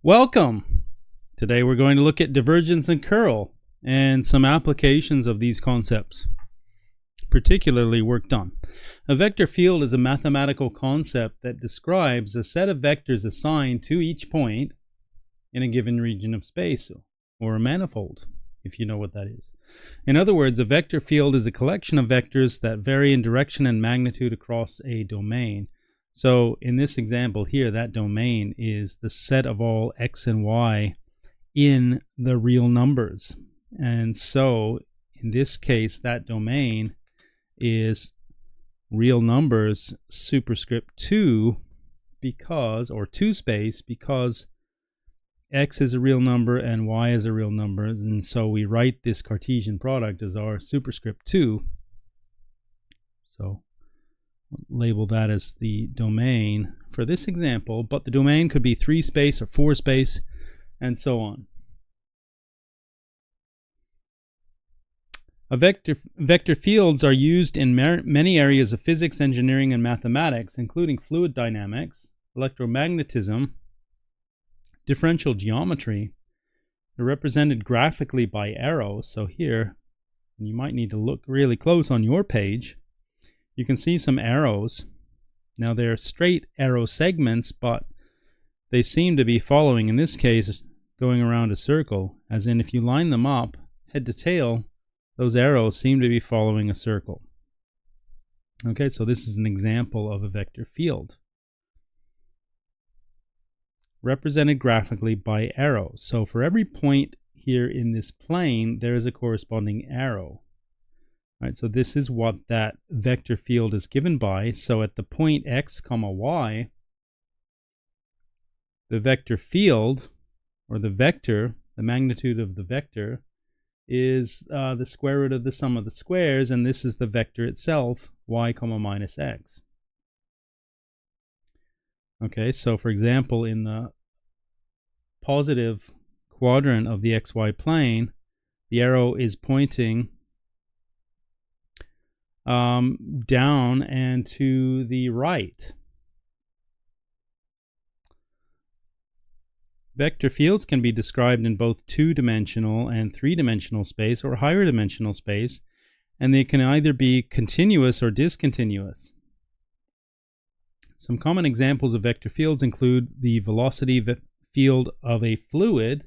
Welcome! Today we're going to look at divergence and curl and some applications of these concepts, particularly work done. A vector field is a mathematical concept that describes a set of vectors assigned to each point in a given region of space, or a manifold, if you know what that is. In other words, a vector field is a collection of vectors that vary in direction and magnitude across a domain. So in this example here, that domain is the set of all x and y in the real numbers. And so in this case, that domain is real numbers superscript 2 because, or 2 space, because x is a real number and y is a real number. And so we write this Cartesian product as our superscript 2. So label that as the domain for this example, but the domain could be 3 space or 4 space and so on. Vector fields are used in many areas of physics, engineering, and mathematics, including fluid dynamics, electromagnetism, differential geometry. They're represented graphically by arrows. So here, you might need to look really close on your page. You can see some arrows. Now they're straight arrow segments, but they seem to be following, in this case, going around a circle, as in if you line them up head to tail, those arrows seem to be following a circle. Okay, so this is an example of a vector field represented graphically by arrows. So for every point here in this plane, there is a corresponding arrow. Right, so this is what that vector field is given by. So at the point x comma y, the vector field, or the vector, the magnitude of the vector, is the square root of the sum of the squares, and this is the vector itself, y comma minus x. Okay, so for example, in the positive quadrant of the xy plane, the arrow is pointing down and to the right. Vector fields can be described in both 2-dimensional and 3-dimensional space, or higher dimensional space, and they can either be continuous or discontinuous. Some common examples of vector fields include the velocity field of a fluid.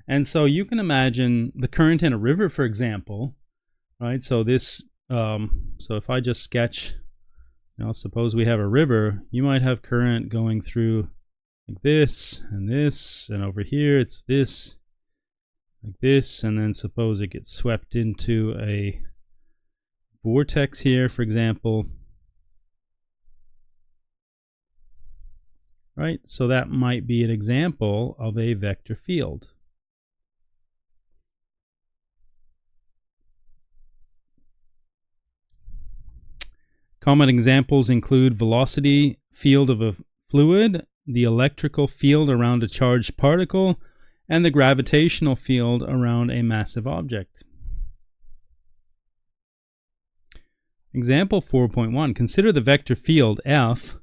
And so you can imagine the current in a river, for example, right? So this so if I just sketch, suppose we have a river, you might have current going through like this, and over here it's this, like this, and then suppose it gets swept into a vortex here, for example. Right, so that might be an example of a vector field. Common examples include velocity field of a fluid, the electrical field around a charged particle, and the gravitational field around a massive object. Example 4.1. Consider the vector field F,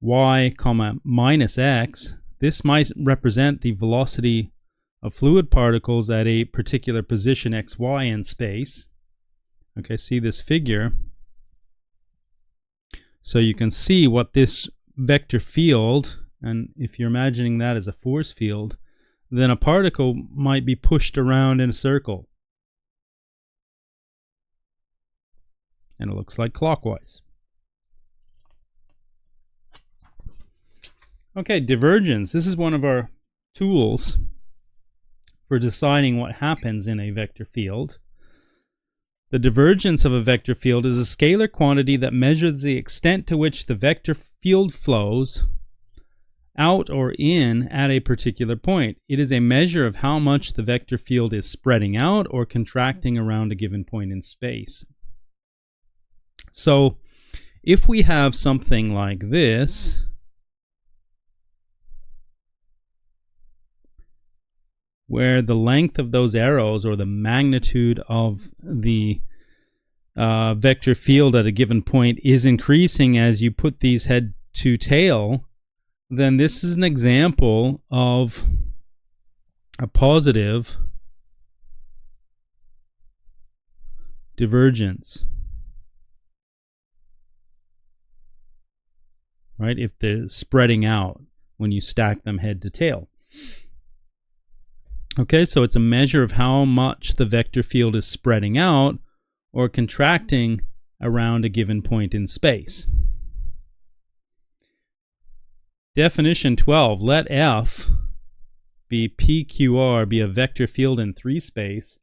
y comma minus x. This might represent the velocity of fluid particles at a particular position xy in space. Okay, see this figure. So you can see what this vector field, and if you're imagining that as a force field, then a particle might be pushed around in a circle. And it looks like clockwise. Okay, divergence. This is one of our tools for deciding what happens in a vector field. The divergence of a vector field is a scalar quantity that measures the extent to which the vector field flows out or in at a particular point. It is a measure of how much the vector field is spreading out or contracting around a given point in space. So if we have something like this, where the length of those arrows, or the magnitude of the vector field at a given point, is increasing as you put these head to tail, then this is an example of a positive divergence, right? If they're spreading out when you stack them head to tail. Okay, so it's a measure of how much the vector field is spreading out or contracting around a given point in space. Definition 12, let F be PQR, be a vector field in 3 space.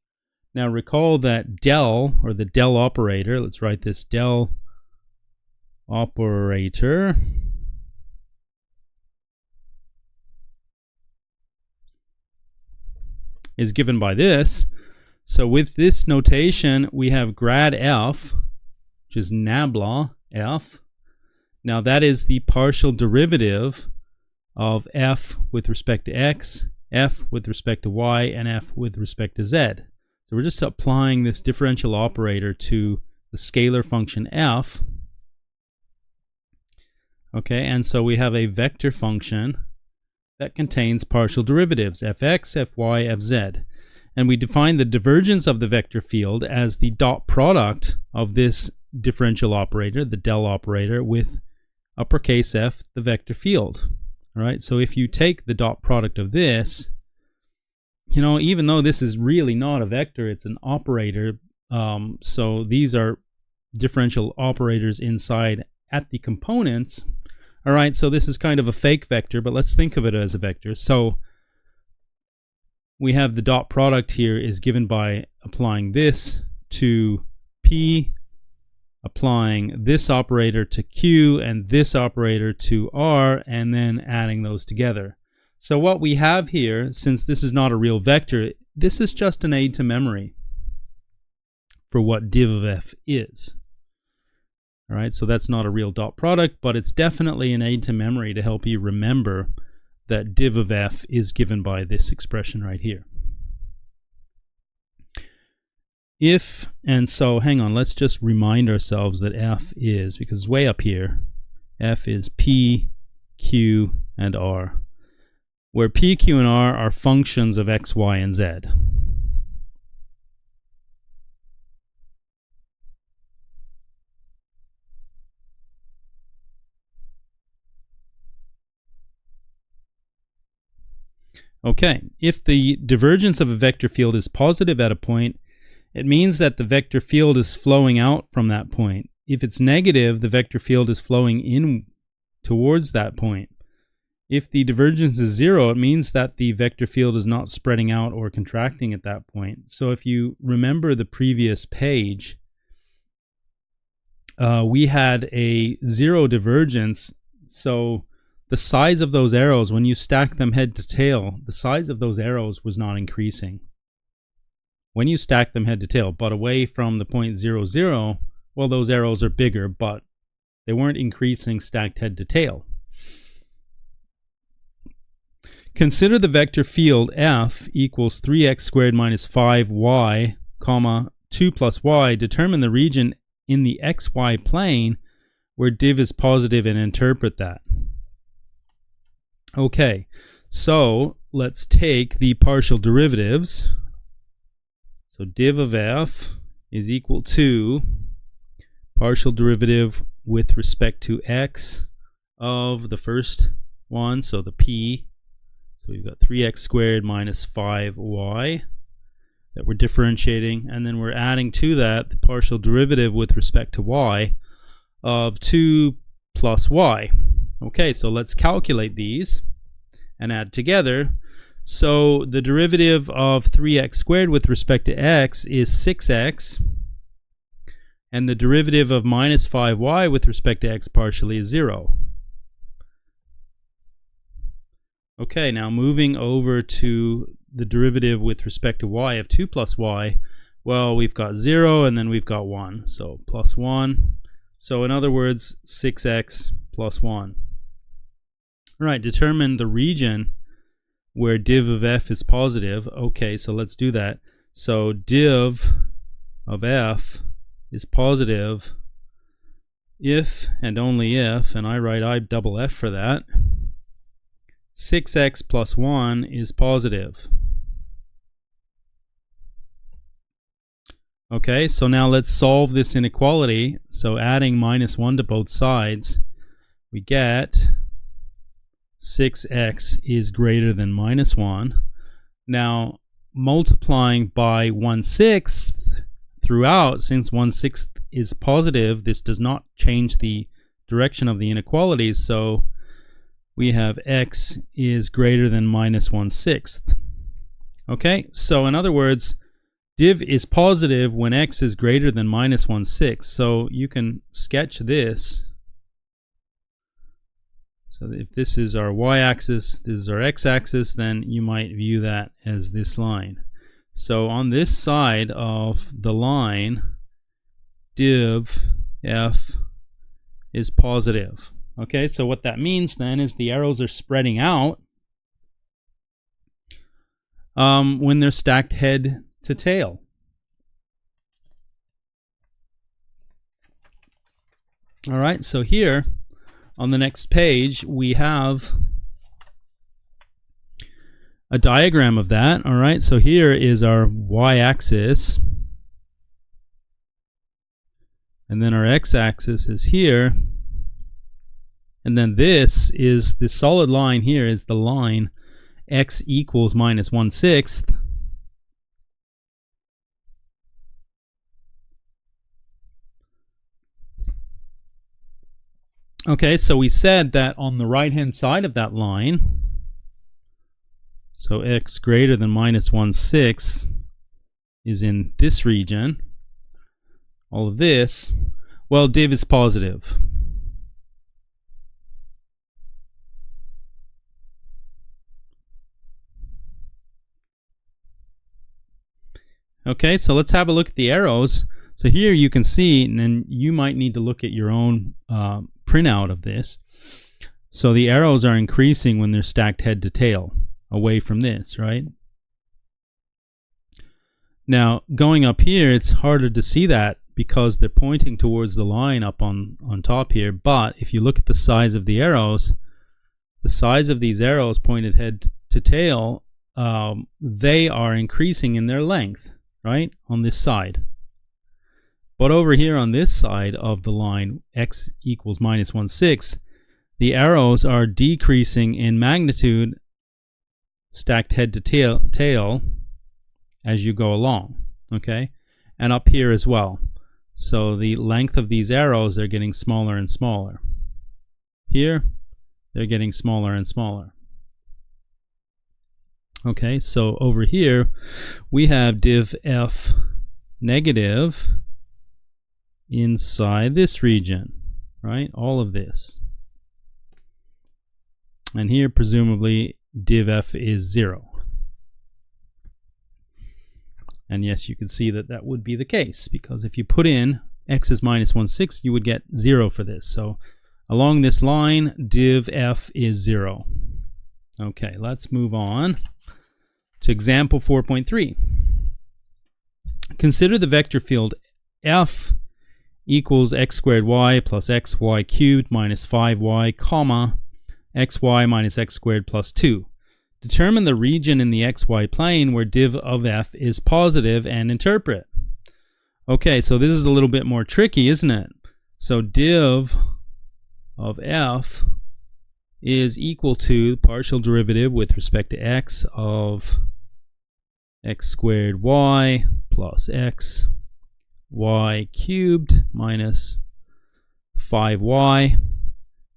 Now recall that del, or the del operator, let's write this del operator, is given by this. So with this notation, we have grad F, which is nabla F. Now that is the partial derivative of F with respect to X, F with respect to Y, and F with respect to Z. So we're just applying this differential operator to the scalar function F. Okay, and so we have a vector function that contains partial derivatives, fx, fy, fz. And we define the divergence of the vector field as the dot product of this differential operator, the del operator, with uppercase F, the vector field. All right, so if you take the dot product of this, you know, even though this is really not a vector, it's an operator. So these are differential operators inside at the components. All right, so this is kind of a fake vector, but let's think of it as a vector. So we have the dot product here is given by applying this to P, applying this operator to Q, and this operator to R, and then adding those together. So what we have here, since this is not a real vector, this is just an aid to memory for what div of f is. All right, so that's not a real dot product, but it's definitely an aid to memory to help you remember that div of f is given by this expression right here. If, and so hang on, let's just remind ourselves that f is, because it's way up here, f is p, q, and r, where p, q, and r are functions of x, y, and z. Okay, if the divergence of a vector field is positive at a point, it means that the vector field is flowing out from that point. If it's negative, the vector field is flowing in towards that point. If the divergence is 0, it means that the vector field is not spreading out or contracting at that point. So if you remember the previous page, we had a 0 divergence. So the size of those arrows, when you stack them head to tail, the size of those arrows was not increasing when you stack them head to tail. But away from the point 0, 0, well, those arrows are bigger, but they weren't increasing stacked head to tail. Consider the vector field f equals 3x squared minus 5y, comma 2 plus y. Determine the region in the xy plane where div is positive and interpret that. Okay, so let's take the partial derivatives. So div of f is equal to partial derivative with respect to x of the first one, so the p. So we've got 3x squared minus 5y that we're differentiating, and then we're adding to that the partial derivative with respect to y of 2 plus y. Okay, so let's calculate these and add together. So the derivative of 3x squared with respect to x is 6x, and the derivative of minus 5y with respect to x partially is 0. Okay, now moving over to the derivative with respect to y of 2 plus y, well, we've got 0 and then we've got 1, so plus 1. So in other words, 6x plus 1. All right, determine the region where div of f is positive. Okay, so let's do that. So div of f is positive if and only if, and I write I double f for that, 6x plus 1 is positive. Okay, so now let's solve this inequality. So adding minus 1 to both sides, we get 6x is greater than minus 1. Now, multiplying by 1/6 throughout, since 1/6 is positive, this does not change the direction of the inequalities, so we have x is greater than minus 1/6. Okay, so in other words, div is positive when x is greater than minus 1/6. So you can sketch this. So if this is our y-axis, this is our x-axis, then you might view that as this line. So on this side of the line, div f is positive. Okay, so what that means then is the arrows are spreading out when they're stacked head to tail. All right, so here on the next page we have a diagram of that. All right, so here is our y-axis, and then our x-axis is here, and then this is the solid line here is the line x equals minus 1/6. Okay, so we said that on the right hand side of that line, so x greater than minus 1/6 is in this region, all of this, well, div is positive. Okay, so let's have a look at the arrows. So here you can see, and then you might need to look at your own printout of this. So the arrows are increasing when they're stacked head to tail, away from this, right? Now, going up here, it's harder to see that because they're pointing towards the line up on top here. But if you look at the size of the arrows, the size of these arrows pointed head to tail, they are increasing in their length, right, on this side. But over here on this side of the line, x equals minus 1/6, the arrows are decreasing in magnitude, stacked head to tail as you go along, okay? And up here as well. So the length of these arrows are getting smaller and smaller. Here, they're getting smaller and smaller. Okay, so over here, we have div f negative inside this region, right? All of this. And here, presumably, div f is 0. And yes, you can see that that would be the case, because if you put in x is minus 1/6, you would get 0 for this. So along this line, div f is 0. Okay, let's move on to example 4.3. Consider the vector field f equals x squared y plus xy cubed minus 5y, comma, xy minus x squared plus 2. Determine the region in the xy plane where div of f is positive and interpret. Okay, so this is a little bit more tricky, isn't it? So div of f is equal to the partial derivative with respect to x of x squared y plus x y cubed minus 5y,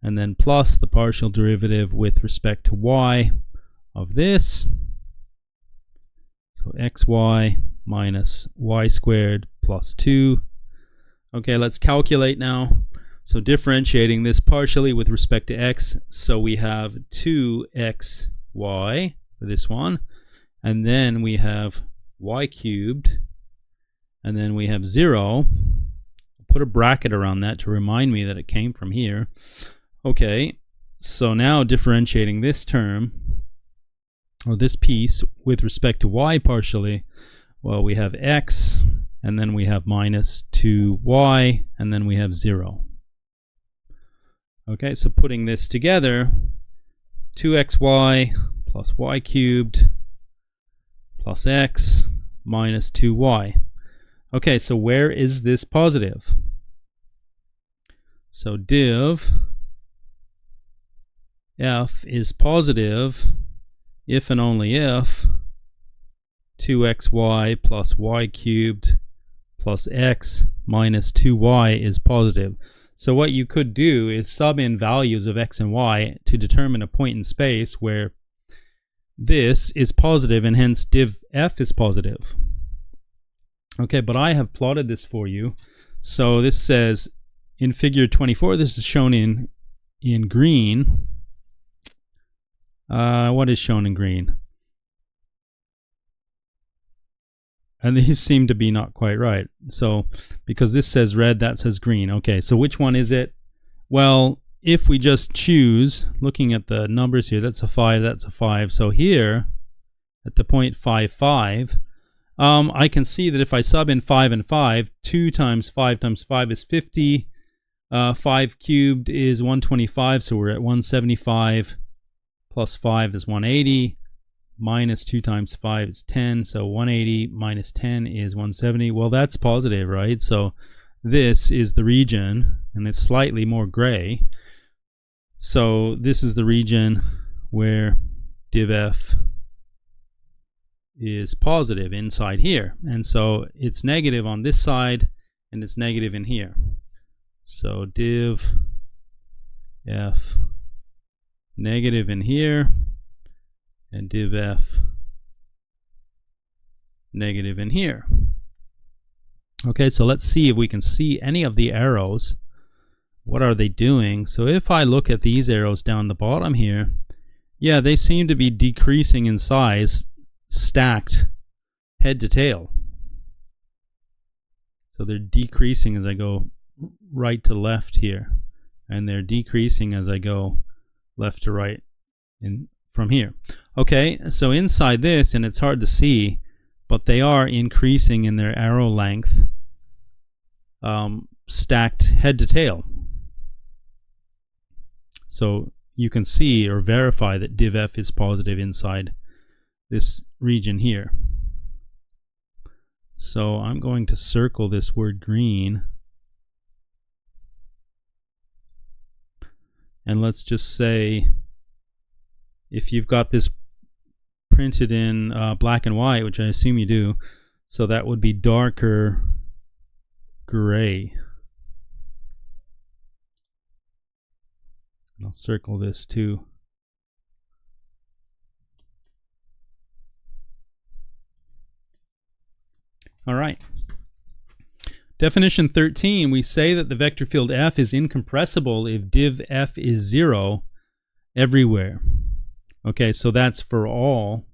and then plus the partial derivative with respect to y of this, so xy minus y squared plus 2. Okay, let's calculate now. So differentiating this partially with respect to x, so we have 2xy for this one, and then we have y cubed, and then we have 0. I'll put a bracket around that to remind me that it came from here. Okay, so now differentiating this term, or this piece, with respect to y partially, well, we have x, and then we have minus 2y, and then we have 0. Okay, so putting this together, 2xy plus y cubed plus x minus 2y. Okay, so where is this positive? So div f is positive if and only if 2xy plus y cubed plus x minus 2y is positive. So what you could do is sub in values of x and y to determine a point in space where this is positive and hence div f is positive. Okay, but I have plotted this for you. So this says in figure 24, this is shown in green. What is shown in green? And these seem to be not quite right. So because this says red, that says green. Okay, so which one is it? Well, if we just choose, looking at the numbers here, that's a 5, that's a 5. So here, at the point 5, 5, I can see that if I sub in 5 and 5, 2 times 5 times 5 is 50. 5 cubed is 125, so we're at 175. Plus 5 is 180. Minus 2 times 5 is 10, so 180 minus 10 is 170. Well, that's positive, right? So this is the region, and it's slightly more gray. So this is the region where div f is positive inside here. And so it's negative on this side, and it's negative in here. So div f negative in here, and div f negative in here. Okay, so let's see if we can see any of the arrows. What are they doing? So if I look at these arrows down the bottom here, yeah, they seem to be decreasing in size, stacked head to tail. So they're decreasing as I go right to left here, and they're decreasing as I go left to right from here. Okay, so inside this, and it's hard to see, but they are increasing in their arrow length, stacked head to tail. So you can see or verify that div f is positive inside this region here. So I'm going to circle this word green, and let's just say if you've got this printed in black and white, which I assume you do, so that would be darker gray. And I'll circle this too. All right. Definition 13, we say that the vector field F is incompressible if div F is 0 everywhere. Okay, so that's for all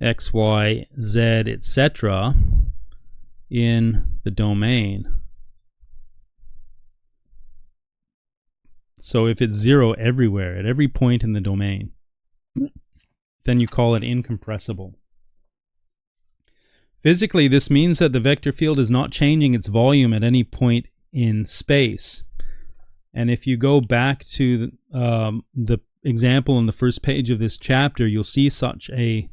x, y, z, etc. in the domain. So if it's 0 everywhere, at every point in the domain, then you call it incompressible. Physically, this means that the vector field is not changing its volume at any point in space. And if you go back to the example in the first page of this chapter, you'll see such a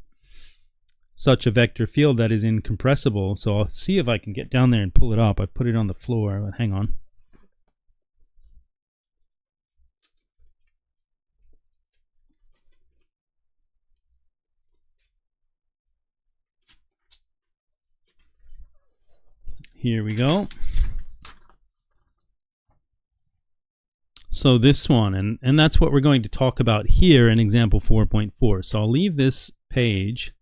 vector field that is incompressible. So I'll see if I can get down there and pull it up. I put it on the floor, but hang on. Here we go. So this one, and that's what we're going to talk about here in example 4.4. So I'll leave this page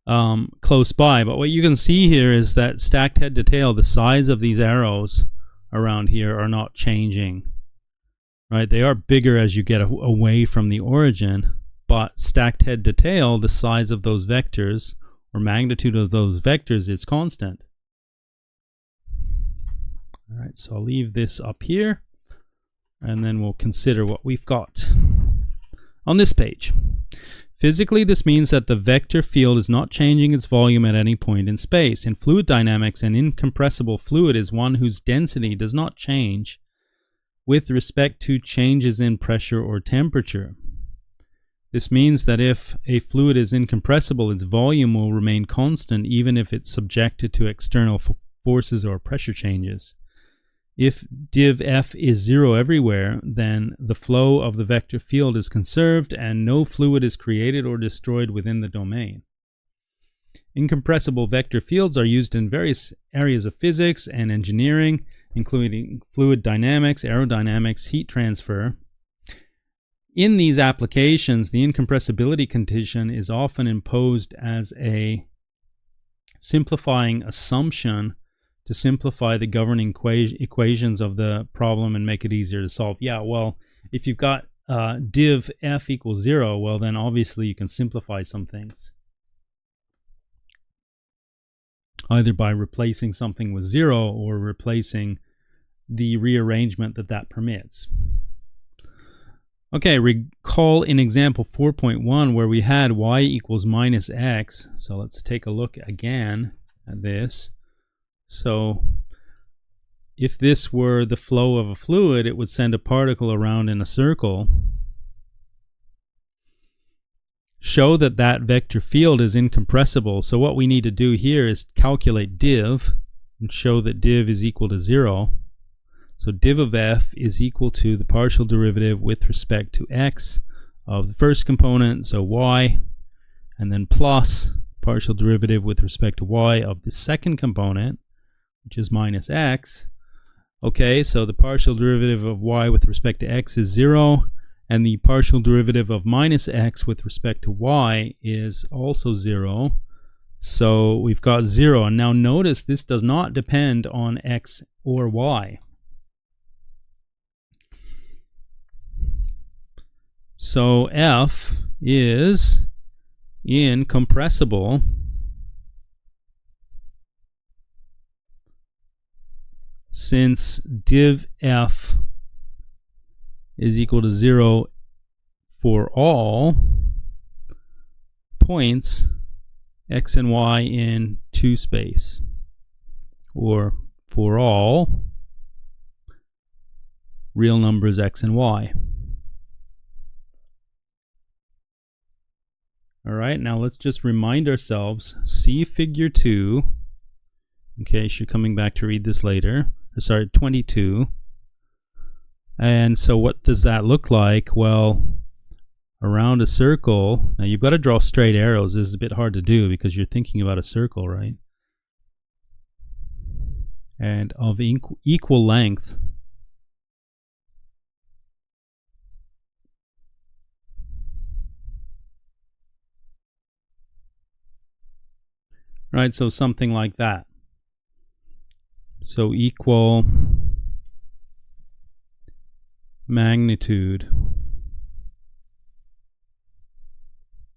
close by, but what you can see here is that stacked head to tail, the size of these arrows around here are not changing, right? They are bigger as you get away from the origin, but stacked head to tail, the size of those vectors or magnitude of those vectors is constant. All right, so I'll leave this up here, and then we'll consider what we've got on this page. Physically, this means that the vector field is not changing its volume at any point in space. In fluid dynamics, an incompressible fluid is one whose density does not change with respect to changes in pressure or temperature. This means that if a fluid is incompressible, its volume will remain constant even if it's subjected to external forces or pressure changes. If div F is 0 everywhere, then the flow of the vector field is conserved and no fluid is created or destroyed within the domain. Incompressible vector fields are used in various areas of physics and engineering, including fluid dynamics, aerodynamics, heat transfer. In these applications, the incompressibility condition is often imposed as a simplifying assumption to simplify the governing equations of the problem and make it easier to solve. Yeah, well, if you've got div F equals 0, well, then obviously you can simplify some things, either by replacing something with 0 or replacing the rearrangement that permits. Okay, recall in example 4.1 where we had y equals minus x. So let's take a look again at this. So if this were the flow of a fluid, it would send a particle around in a circle. Show that that vector field is incompressible. So what we need to do here is calculate div and show that div is equal to 0. So div of F is equal to the partial derivative with respect to x of the first component, so y, and then plus partial derivative with respect to y of the second component, which is minus x. Okay, so the partial derivative of y with respect to x is 0, and the partial derivative of minus x with respect to y is also 0. So we've got 0. And now notice this does not depend on x or y. So F is incompressible since div F is equal to 0 for all points x and y in 2 space, or for all real numbers x and y. All right, now let's just remind ourselves, see figure 2, in case you're coming back to read this later. Sorry, 22. And so what does that look like? Well, around a circle, now you've got to draw straight arrows. This is a bit hard to do because you're thinking about a circle, right? And of equal length. Right, so something like that. So equal magnitude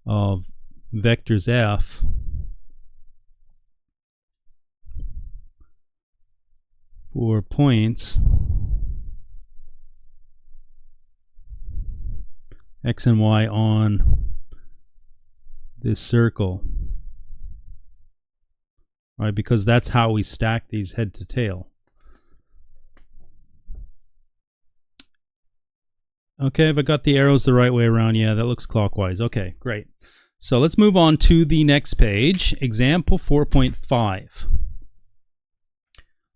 of vectors F for points x and y on this circle. Right, because that's how we stack these head to tail. Okay, have I got the arrows the right way around? Yeah, that looks clockwise. Okay, great. So let's move on to the next page, example 4.5.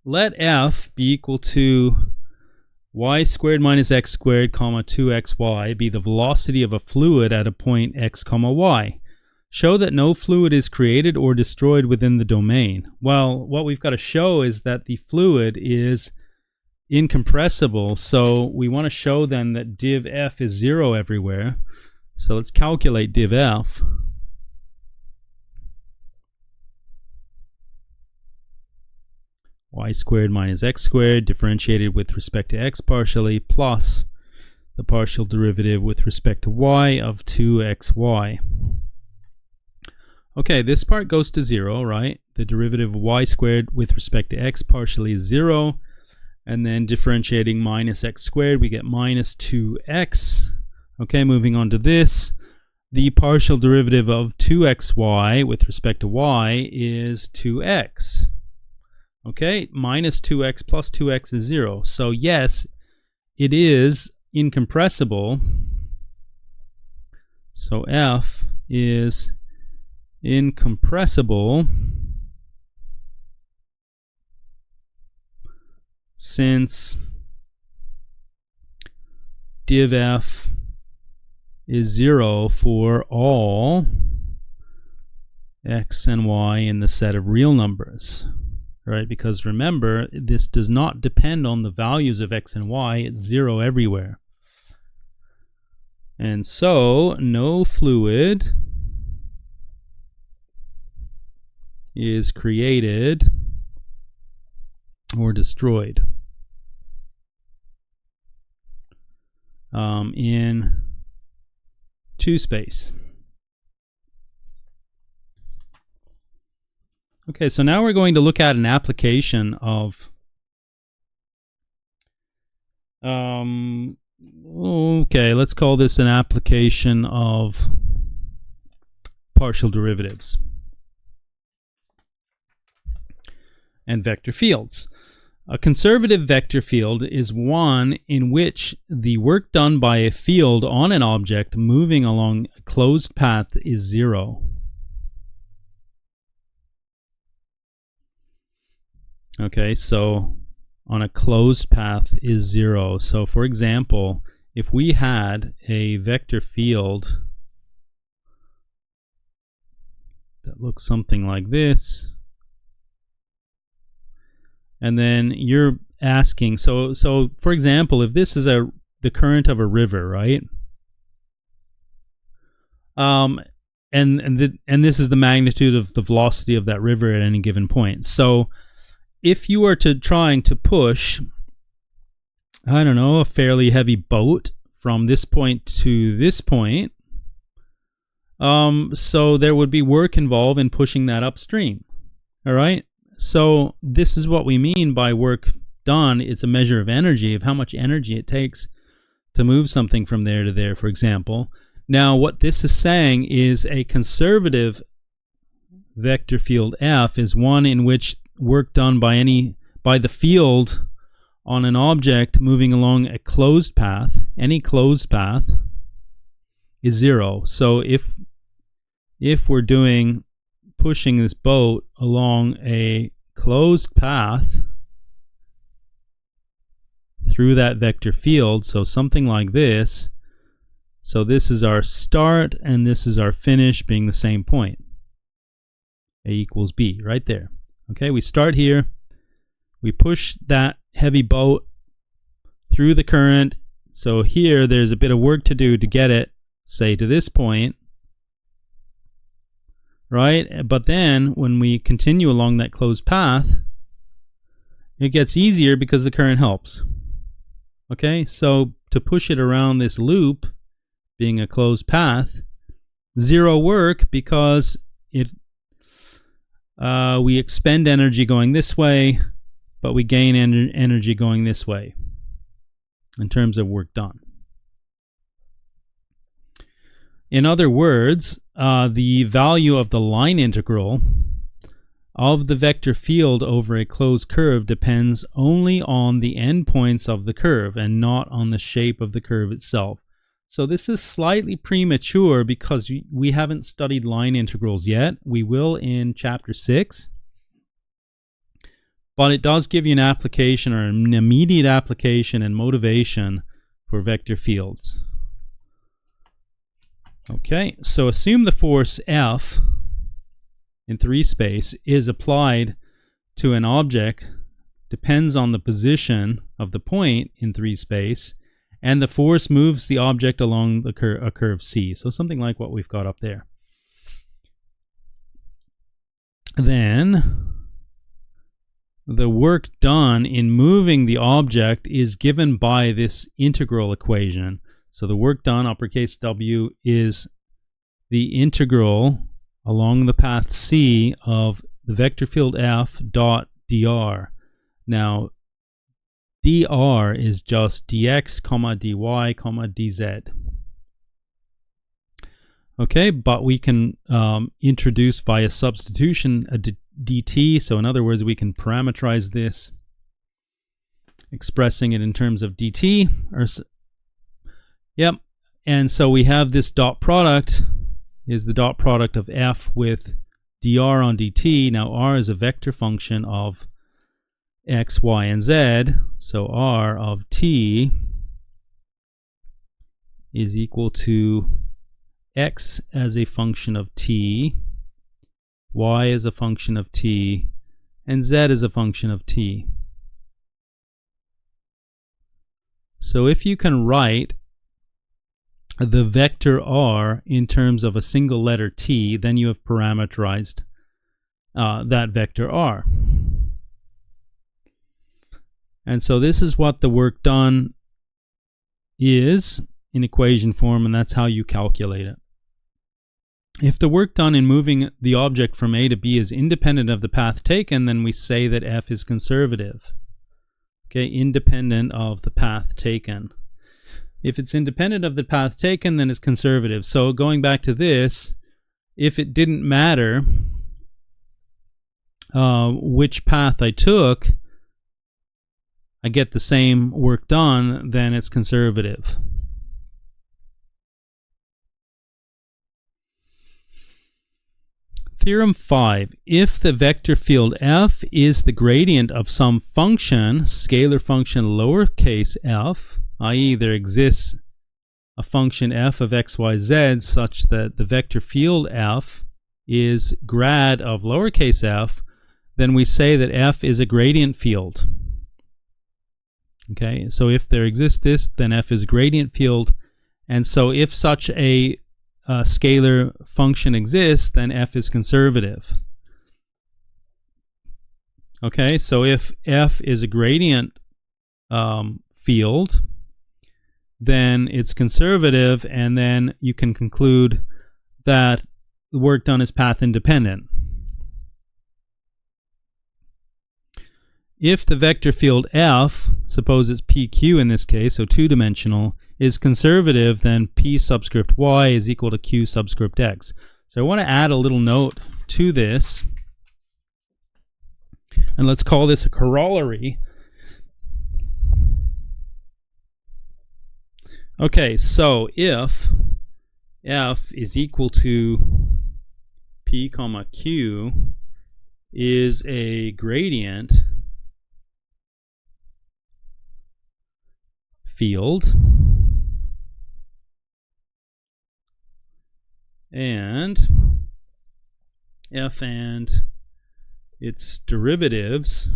Let F be equal to y squared minus x squared, comma 2xy be the velocity of a fluid at a point x, comma y. Show that no fluid is created or destroyed within the domain. Well, what we've got to show is that the fluid is incompressible, so we want to show then that div F is 0 everywhere. So let's calculate div F. Y squared minus x squared differentiated with respect to x partially plus the partial derivative with respect to y of 2xy. Okay, this part goes to 0, right? The derivative of y squared with respect to x partially is 0. And then differentiating minus x squared, we get minus 2x. Okay, moving on to this. The partial derivative of 2xy with respect to y is 2x. Okay, minus 2x plus 2x is 0. So yes, it is incompressible. So F is incompressible since div F is 0 for all x and y in the set of real numbers, right? Because remember, this does not depend on the values of x and y. It's 0 everywhere. And so no fluid is created or destroyed in 2 space. Okay, so now we're going to look at an application of okay, let's call this an application of partial derivatives and vector fields. A conservative vector field is one in which the work done by a field on an object moving along a closed path is 0. Okay, so on a closed path is 0. So for example, if we had a vector field that looks something like this, and then you're asking, so for example, if this is the current of a river, right? And this is the magnitude of the velocity of that river at any given point. So if you were trying to push, I don't know, a fairly heavy boat from this point to this point, so there would be work involved in pushing that upstream. All right. So this is what we mean by work done. It's a measure of energy, of how much energy it takes to move something from there to there, for example. Now, what this is saying is a conservative vector field F is one in which work done by the field on an object moving along a closed path, any closed path, is 0. So if we're pushing this boat along a closed path through that vector field, so something like this, so this is our start and this is our finish being the same point, A equals B, right there. Okay, we start here, we push that heavy boat through the current, so here there's a bit of work to do to get it, say, to this point, right? But then when we continue along that closed path, it gets easier because the current helps. Okay, so to push it around this loop, being a closed path, 0 work because we expend energy going this way, but we gain energy going this way in terms of work done. In other words, the value of the line integral of the vector field over a closed curve depends only on the endpoints of the curve and not on the shape of the curve itself. So this is slightly premature because we haven't studied line integrals yet. We will in chapter 6. But it does give you an application, or an immediate application and motivation for vector fields. Okay, so assume the force F in 3 space is applied to an object, depends on the position of the point in 3 space, and the force moves the object along a curve C. So something like what we've got up there. Then the work done in moving the object is given by this integral equation. So the work done, uppercase W, is the integral along the path C of the vector field F dot dr. Now, dr is just dx, comma dy, comma dz. Okay, but we can introduce via substitution a dt. So in other words, we can parameterize this. expressing it in terms of dt. Yep. And so we have this dot product is the dot product of f with dr on dt. Now r is a vector function of x, y, and z. So r of t is equal to x as a function of t, y as a function of t, and z as a function of t. So if you can write the vector r in terms of a single letter t, then you have parameterized that vector r. And so this is what the work done is in equation form, and that's how you calculate it. If the work done in moving the object from A to B is independent of the path taken, then we say that f is conservative. Okay, independent of the path taken. If it's independent of the path taken, then it's conservative. So going back to this, if it didn't matter which path I took, I get the same work done, then it's conservative. Theorem 5. If the vector field f is the gradient of some function, scalar function lowercase f, i.e. there exists a function f of x, y, z such that the vector field f is grad of lowercase f, then we say that f is a gradient field. Okay, so if there exists this, then f is a gradient field, and so if such a scalar function exists, then f is conservative. Okay, so if f is a gradient field, then it's conservative, and then you can conclude that the work done is path independent. If the vector field f, suppose it's pq in this case, so two-dimensional, is conservative, then p subscript y is equal to q subscript x. So I want to add a little note to this, and let's call this a corollary. Okay, so if f is equal to p comma q is a gradient field, and f and its derivatives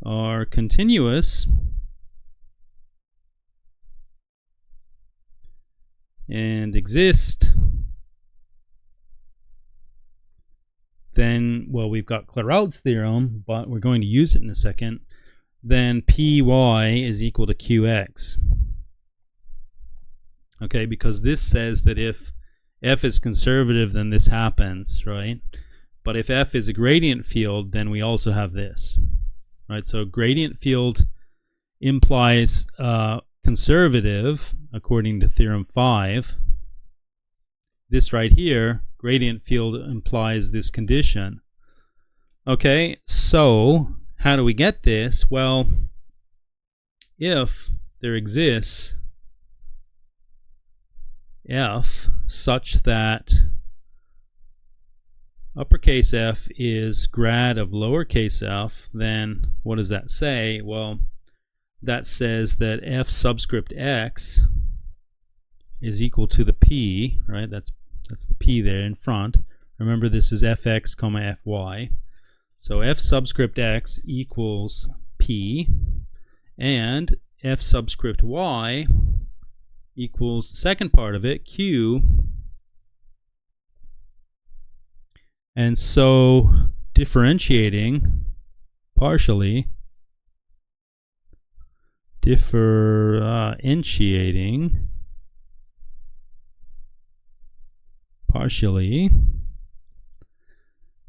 are continuous and exist, then, well, we've got Clairaut's theorem, but we're going to use it in a second, then py is equal to qx. Okay, because this says that if f is conservative, then this happens, right? But if f is a gradient field, then we also have this, right? So gradient field implies conservative, according to theorem 5. This right here, gradient field implies this condition. Okay, so how do we get this? Well, if there exists f such that uppercase f is grad of lowercase f, then what does that say? Well, that says that f subscript x is equal to the p, right? That's the p there in front. Remember, this is fx comma fy. So f subscript x equals p, and f subscript y equals the second part of it, q. And so differentiating partially,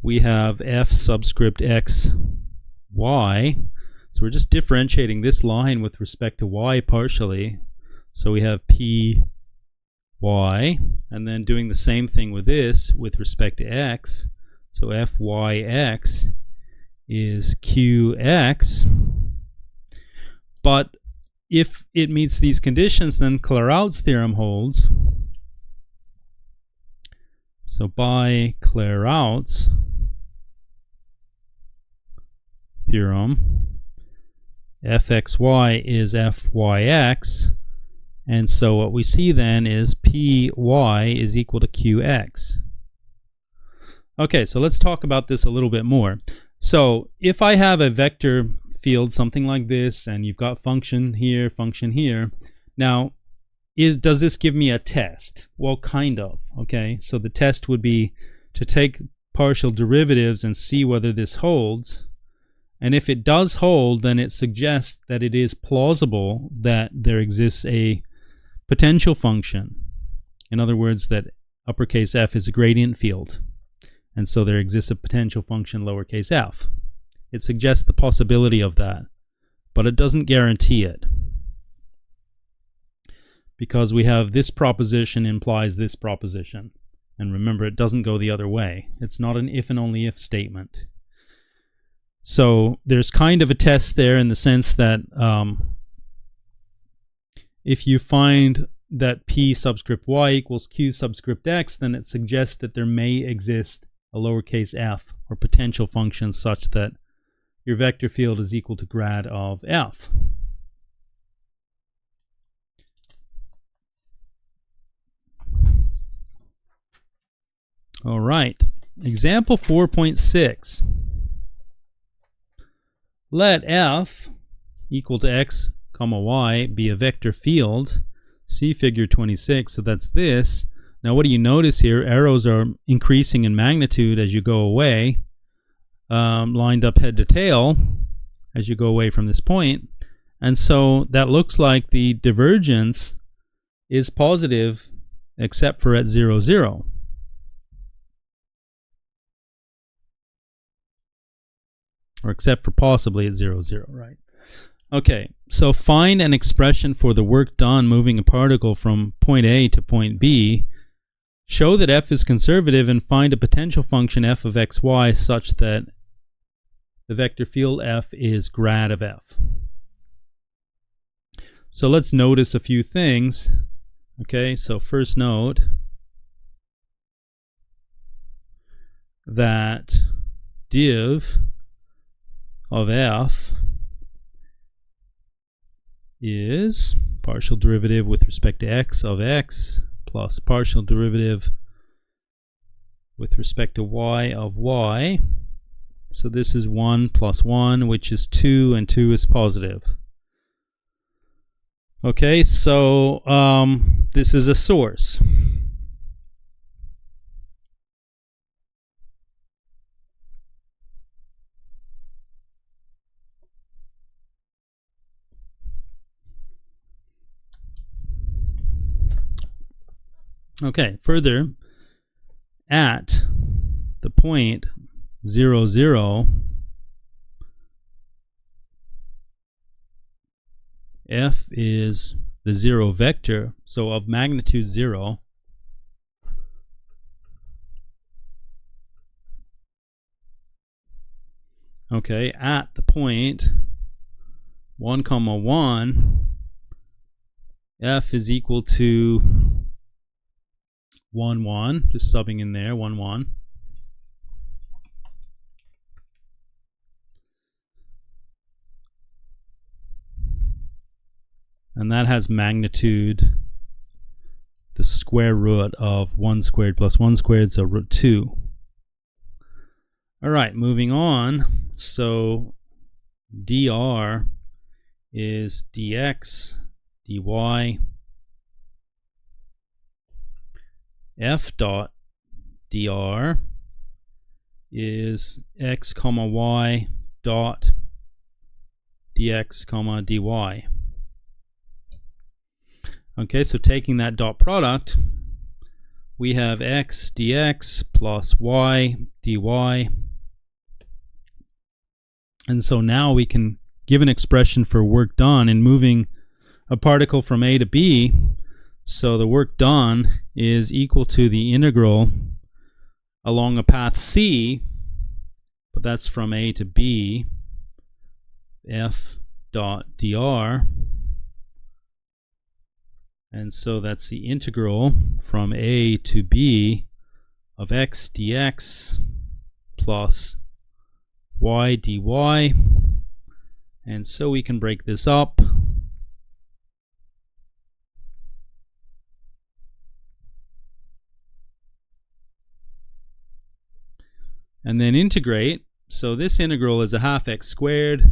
we have f subscript x y. So we're just differentiating this line with respect to y partially. So we have p y, and then doing the same thing with this with respect to x. So fyx is qx. But if it meets these conditions, then Clairaut's theorem holds. So by Clairaut's theorem, fxy is fyx, and so what we see then is py is equal to qx. Okay, so let's talk about this a little bit more. So if I have a vector field, something like this, and you've got function here, now does this give me a test? Well, kind of. Okay, so the test would be to take partial derivatives and see whether this holds, and if it does hold, then it suggests that it is plausible that there exists a potential function. In other words, that uppercase f is a gradient field, and so there exists a potential function lowercase f. It suggests the possibility of that, but it doesn't guarantee it, because we have this proposition implies this proposition, and remember, it doesn't go the other way. It's not an if and only if statement. So there's kind of a test there in the sense that if you find that p subscript y equals q subscript x, then it suggests that there may exist a lowercase f or potential function such that your vector field is equal to grad of f. All right, example 4.6. Let f equal to x comma y be a vector field. See figure 26, so that's this. Now what do you notice here? Arrows are increasing in magnitude as you go away, lined up head to tail as you go away from this point. And so that looks like the divergence is positive except for at 0, 0. Or except for possibly at 0, 0, right? Okay, so find an expression for the work done moving a particle from point A to point B. Show that f is conservative and find a potential function f of xy such that the vector field f is grad of f. So let's notice a few things. Okay, so first note that div of f is partial derivative with respect to x of x plus partial derivative with respect to y of y. So this is 1 plus 1, which is 2, and 2 is positive. Okay, so this is a source. Okay, further, at the point 0, 0, f is the 0 vector, so of magnitude 0. Okay, at the point 1, 1, f is equal to 1, 1, just subbing in there, 1, 1. And that has magnitude, the square root of 1 squared plus 1 squared, so root 2. All right, moving on. So dr is dx, dy. F dot dr is x comma y dot dx comma dy. Okay, so taking that dot product, we have x dx plus y dy. And so now we can give an expression for work done in moving a particle from A to B. So the work done is equal to the integral along a path C, but that's from a to b, f dot dr. And so that's the integral from a to b of x dx plus y dy. And so we can break this up. And then integrate. So this integral is a half x squared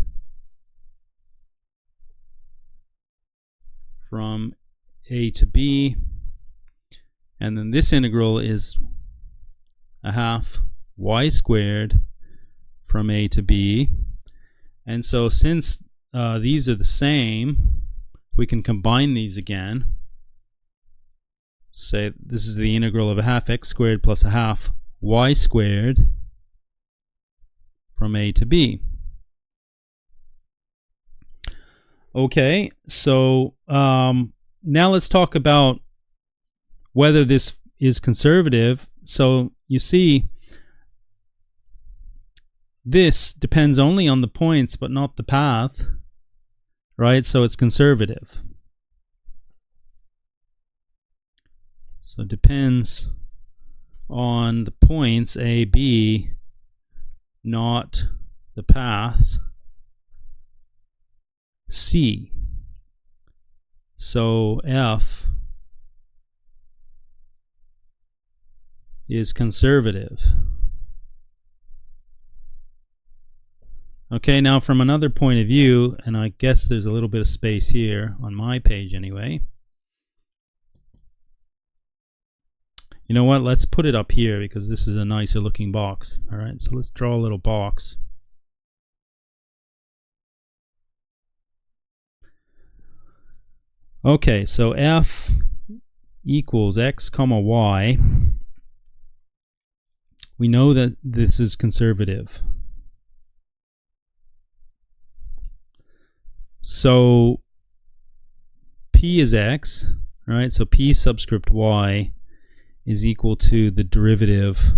from a to b, and then this integral is a half y squared from a to b. And so since these are the same, we can combine these again. Say this is the integral of a half x squared plus a half y squared from a to b. Okay, so now let's talk about whether this is conservative. So you see, this depends only on the points but not the path, right? So it's conservative. So it depends on the points a, b, not the path c. So f is conservative. Okay, now from another point of view, and I guess there's a little bit of space here on my page anyway. You know what, let's put it up here because this is a nicer looking box. Alright, so let's draw a little box. Okay, so f equals x comma y. We know that this is conservative. So p is x, right? So p subscript y is equal to the derivative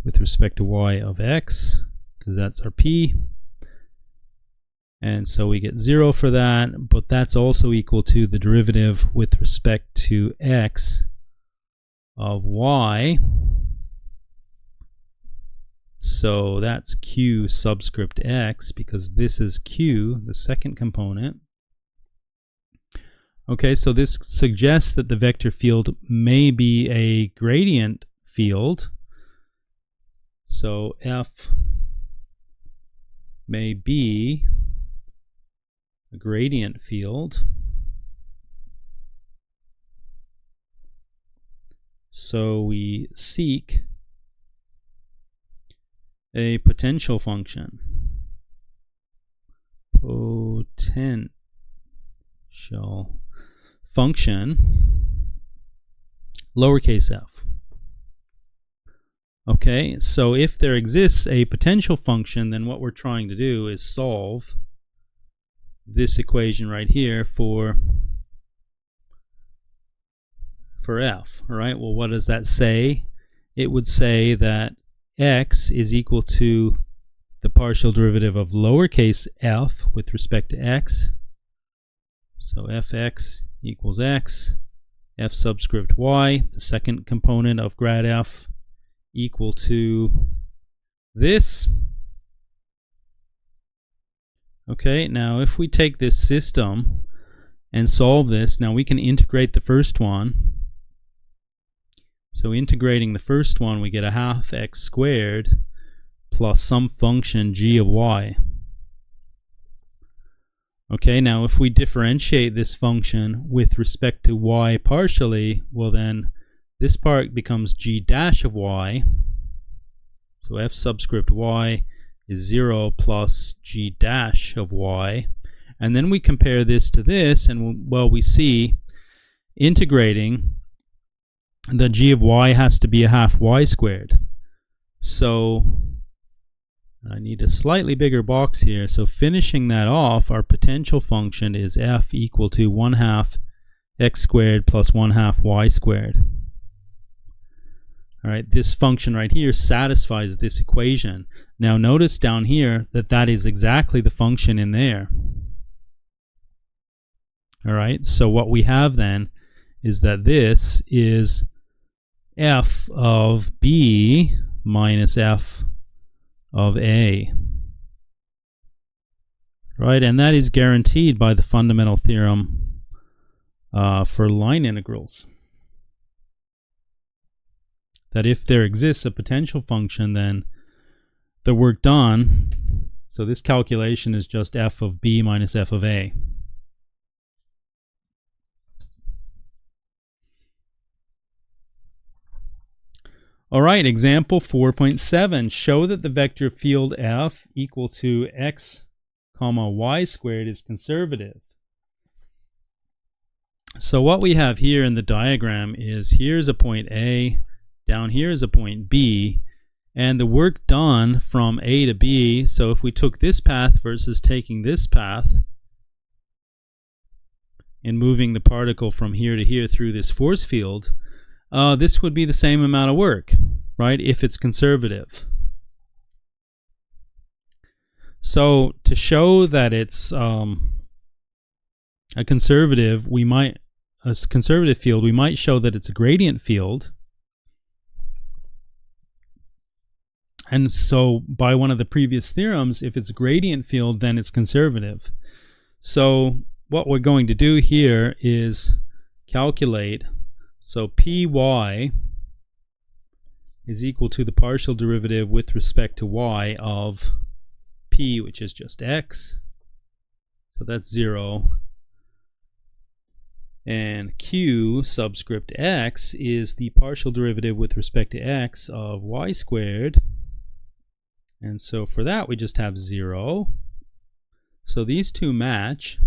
with respect to y of x, because that's our p. And so we get 0 for that, but that's also equal to the derivative with respect to x of y. So that's q subscript x, because this is q, the second component. Okay, so this suggests that the vector field may be a gradient field. So f may be a gradient field. So we seek a potential function. Potential function, lowercase f. Okay, so if there exists a potential function, then what we're trying to do is solve this equation right here for f. All right, well, what does that say? It would say that x is equal to the partial derivative of lowercase f with respect to x. So fx equals x, f subscript y, the second component of grad f, equal to this. Okay, now if we take this system and solve this, now we can integrate the first one. So integrating the first one, we get a half x squared plus some function g of y. Okay, now if we differentiate this function with respect to y partially, well then this part becomes g dash of y. So f subscript y is 0 plus g dash of y. And then we compare this to this, and well, we see integrating, the g of y has to be a half y squared. So I need a slightly bigger box here. So finishing that off, our potential function is f equal to 1/2 x squared plus 1/2 y squared. All right, this function right here satisfies this equation. Now notice down here that that is exactly the function in there. All right, so what we have then is that this is f of b minus f of a. Right, and that is guaranteed by the fundamental theorem for line integrals. That if there exists a potential function, then the work done, so this calculation is just f of b minus f of a. All right, example 4.7. Show that the vector field f equal to x comma y squared is conservative. So what we have here in the diagram is here's a point A, down here is a point B, and the work done from A to B, so if we took this path versus taking this path and moving the particle from here to here through this force field, this would be the same amount of work, right, if it's conservative. So to show that it's a conservative field, we might show that it's a gradient field. And so by one of the previous theorems, if it's a gradient field, then it's conservative. So what we're going to do here is calculate, so py is equal to the partial derivative with respect to y of p, which is just x, so that's 0, and q subscript x is the partial derivative with respect to x of y squared, and so for that we just have 0. So these two match,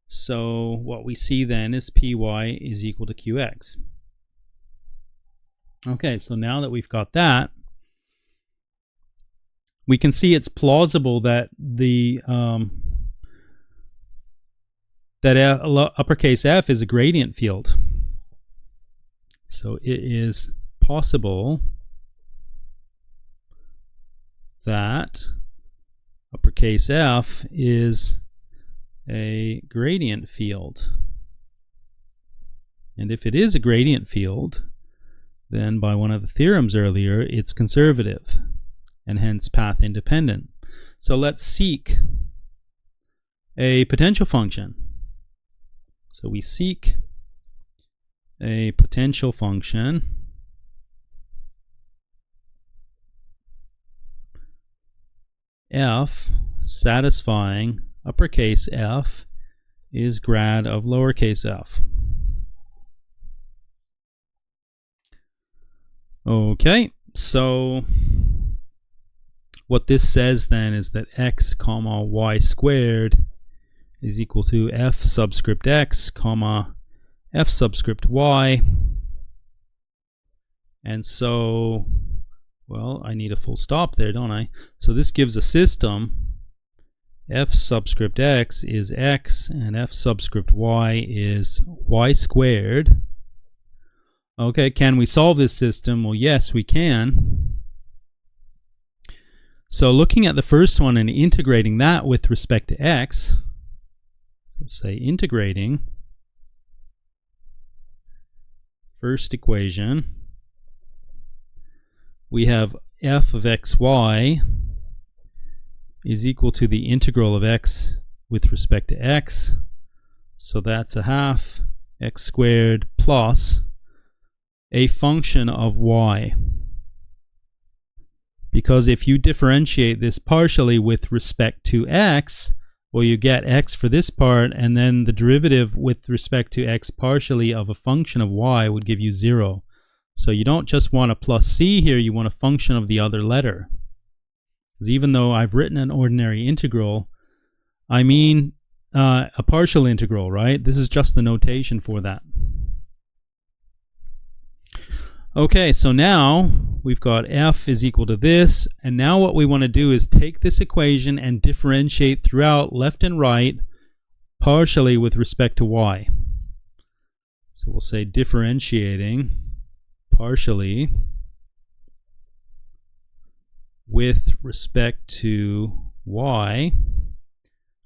so what we see then is py is equal to qx. Okay, so now that we've got that, we can see it's plausible that the uppercase F is a gradient field. So it is possible that uppercase F is a gradient field. And if it is a gradient field, then by one of the theorems earlier, it's conservative and hence path independent. So let's seek a potential function. So we seek a potential function f satisfying uppercase F is grad of lowercase f. Okay, so what this says then is that x comma y squared is equal to f subscript x comma f subscript y. And so, well, I need a full stop there, don't I? So this gives a system. F subscript x is x and f subscript y is y squared. Okay, can we solve this system? Well, yes, we can. So looking at the first one and integrating that with respect to x, let's say integrating first equation, we have f of xy is equal to the integral of x with respect to x. So that's a half x squared plus a function of y. Because if you differentiate this partially with respect to x, well, you get x for this part, and then the derivative with respect to x partially of a function of y would give you 0. So you don't just want a plus c here, you want a function of the other letter. Because even though I've written an ordinary integral, I mean a partial integral, right? This is just the notation for that. Okay, so now we've got f is equal to this, and now what we want to do is take this equation and differentiate throughout left and right partially with respect to y. So we'll say differentiating partially with respect to y,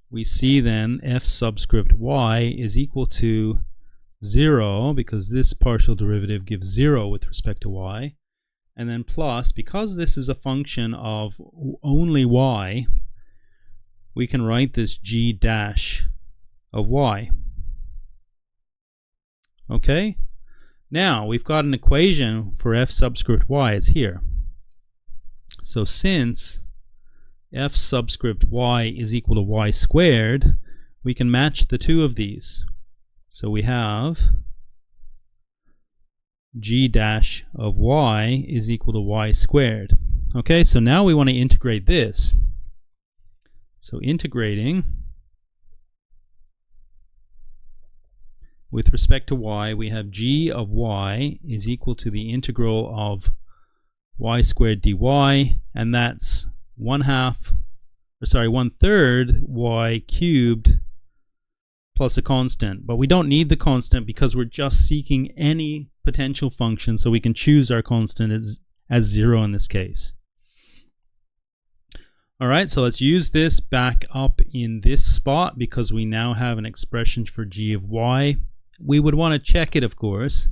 we see then f subscript y is equal to 0, because this partial derivative gives 0 with respect to y, and then plus, because this is a function of only y, we can write this g dash of y. Okay? Now, we've got an equation for f subscript y. It's here. So since f subscript y is equal to y squared, we can match the two of these. So we have g dash of y is equal to y squared. Okay, so now we want to integrate this. So integrating with respect to y, we have g of y is equal to the integral of y squared dy, and that's 1/3 y cubed plus a constant. But we don't need the constant because we're just seeking any potential function, so we can choose our constant as 0 in this case. Alright, so let's use this back up in this spot because we now have an expression for g of y. We would want to check it, of course.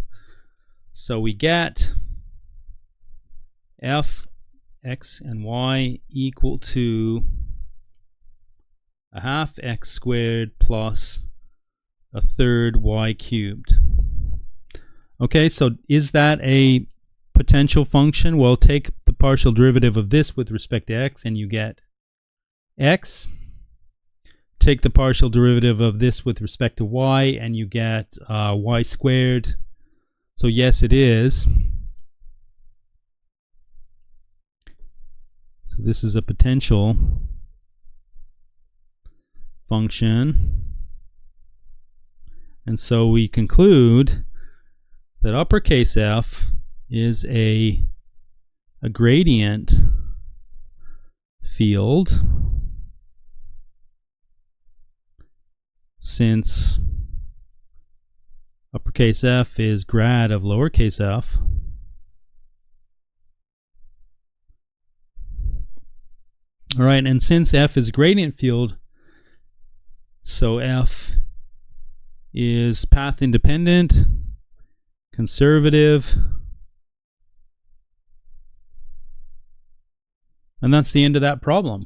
So we get f x and y equal to 1/2 x squared plus 1/3 y cubed. Okay, so is that a potential function? Well, take the partial derivative of this with respect to x and you get x. Take the partial derivative of this with respect to y and you get y squared. So yes, it is. So this is a potential function. And so we conclude that uppercase F is a gradient field, since uppercase F is grad of lowercase f. All right, and since F is a gradient field, so F is path independent, conservative, and that's the end of that problem.